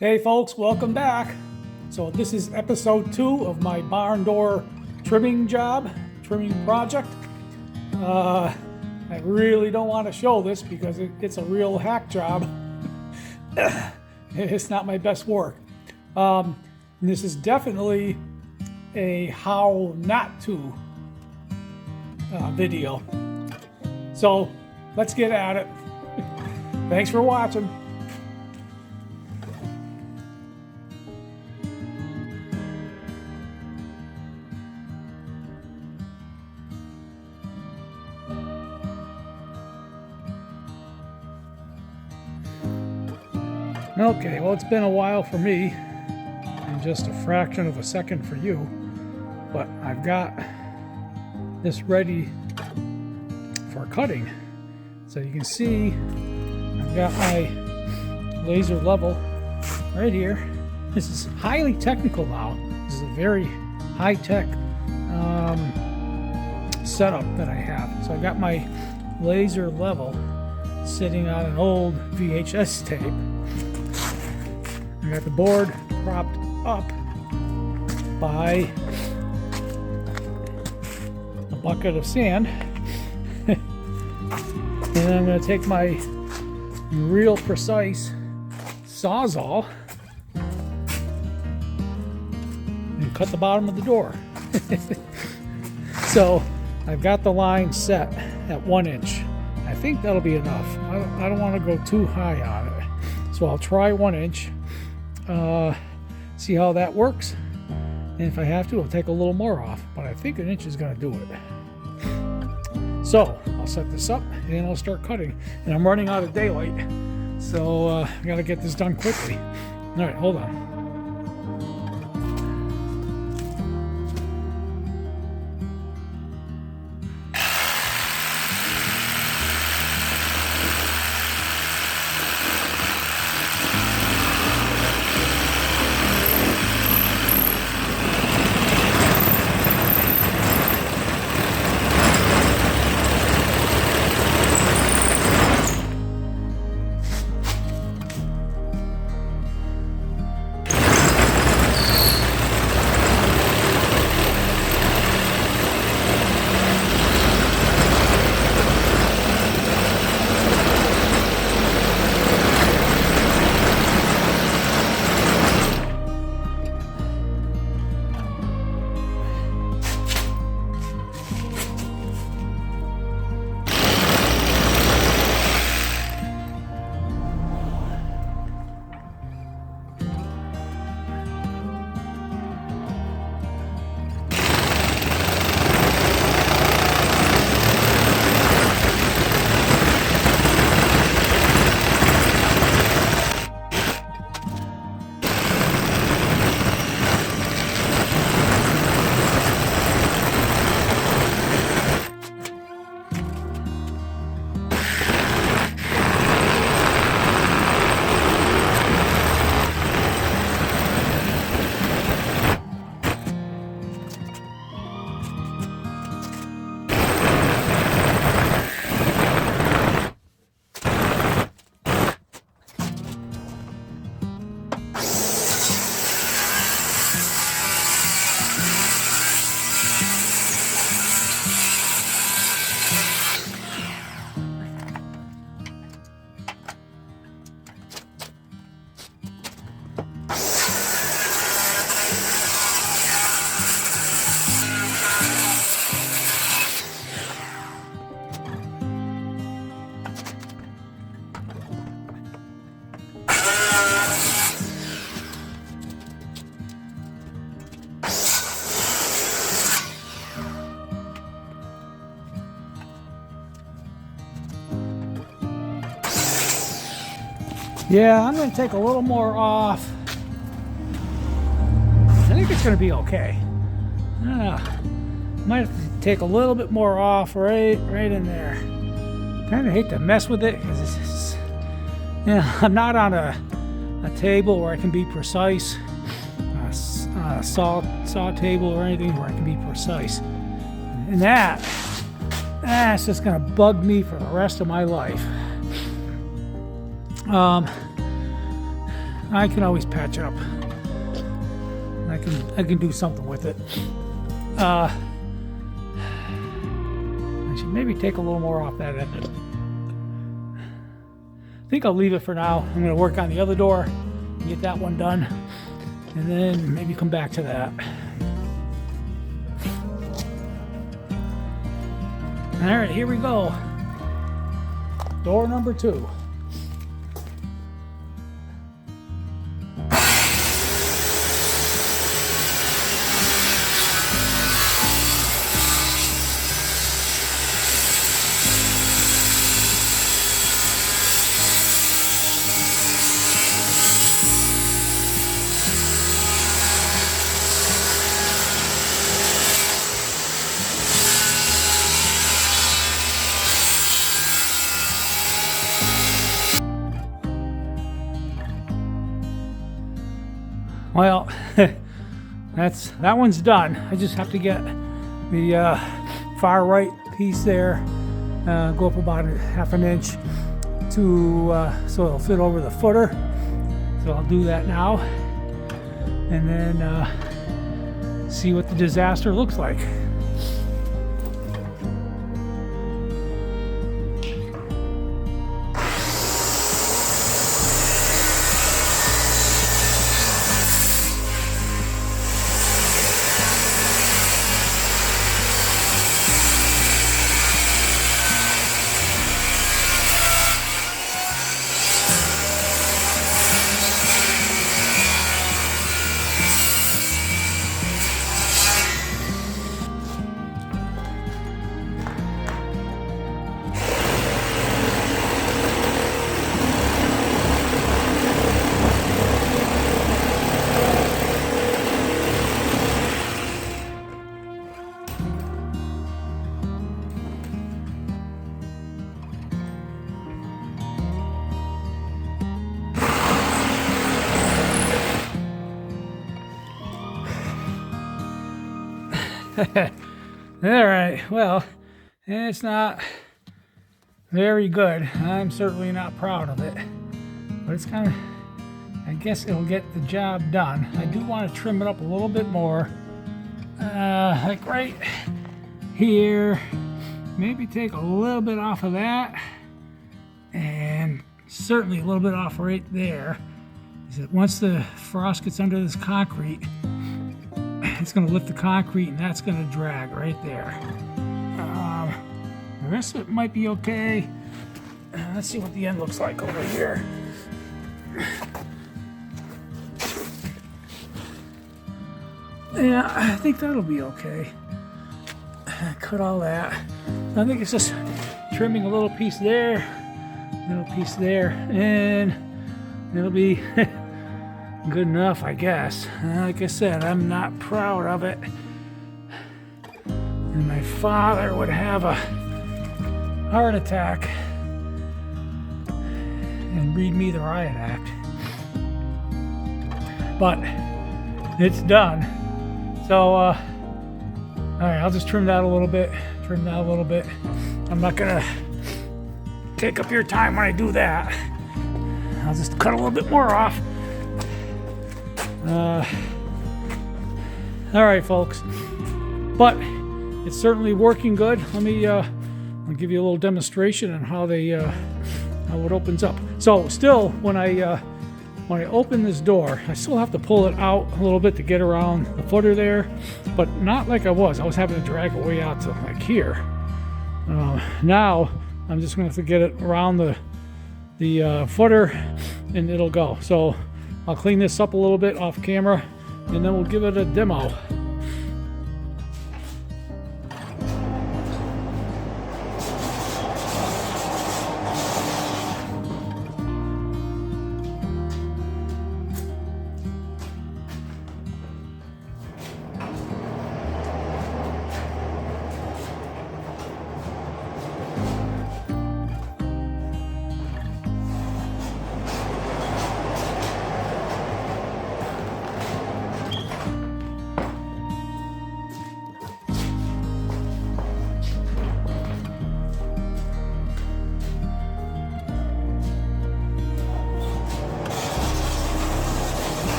Hey folks, welcome back. So this is episode 2 of my barn door trimming project. I really don't want to show this because it's a real hack job. It's not my best work. This is definitely a how not to video. So let's get at it. Thanks for watching. Okay, well, it's been a while for me and just a fraction of a second for you, but I've got this ready for cutting. So you can see I've got my laser level right here. This is highly technical now. This is a very high-tech setup that I have. So I got my laser level sitting on an old VHS tape. I got the board propped up by a bucket of sand. And then I'm going to take my real precise Sawzall and cut the bottom of the door. So I've got the line set at 1 inch. I think that'll be enough. I don't want to go too high on it. So I'll try 1 inch. See how that works, and if I have to, I'll take a little more off, but I think 1 inch is going to do it. So I'll set this up and I'll start cutting, and I'm running out of daylight, so I got to get this done quickly. All right, hold on. Yeah, I'm going to take a little more off. I think it's going to be okay. Might have to take a little bit more off right in there. Kind of hate to mess with it because I'm not on a table where I can be precise, a saw table or anything where I can be precise. And that's just going to bug me for the rest of my life. I can always patch it up. I can do something with it. I should maybe take a little more off that end. I think I'll leave it for now. I'm going to work on the other door, get that one done, and then maybe come back to that. All right, here we go. Door number 2. Well, that one's done. I just have to get the far right piece there, go up about a half an inch to so it'll fit over the footer. So I'll do that now, and then see what the disaster looks like. All right, well, it's not very good. I'm certainly not proud of it, but it's kind of, I guess it'll get the job done. I do want to trim it up a little bit more, like right here, maybe take a little bit off of that, and certainly a little bit off right there. Is that once the frost gets under this concrete, it's going to lift the concrete, and that's going to drag right there. The rest of it might be okay. Let's see what the end looks like over here. Yeah, I think that'll be okay. Cut all that. I think it's just trimming a little piece there, and it'll be good enough, I guess. Like I said, I'm not proud of it. And my father would have a heart attack and read me the riot act. But it's done. So, all right, I'll just trim that a little bit. I'm not gonna take up your time when I do that. I'll just cut a little bit more off. All right, folks, but it's certainly working good. I'll give you a little demonstration on how it opens up. So still, when I open this door, I still have to pull it out a little bit to get around the footer there, but not like I was having to drag it way out to like here. Now I'm just going to have to get it around the footer, and it'll go. So I'll clean this up a little bit off camera, and then we'll give it a demo.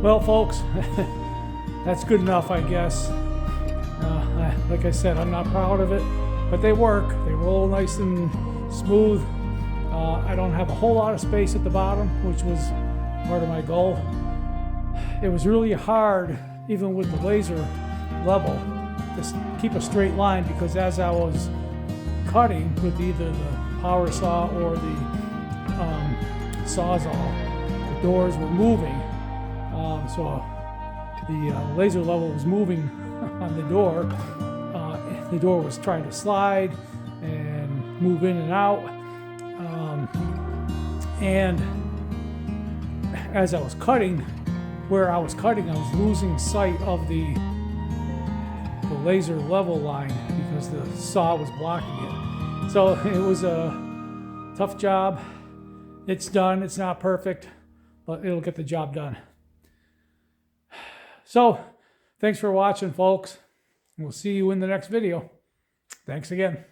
Well, folks, that's good enough, I guess. Like I said, I'm not proud of it, but they work. They roll nice and smooth. I don't have a whole lot of space at the bottom, which was part of my goal. It was really hard, even with the laser level, to keep a straight line, because as I was cutting with either the power saw or the Sawzall, the doors were moving. So the laser level was moving on the door. The door was trying to slide and move in and out. And as I was cutting, where I was cutting, I was losing sight of the laser level line because the saw was blocking it. So it was a tough job. It's done. It's not perfect, but it'll get the job done. So thanks for watching, folks. We'll see you in the next video. Thanks again.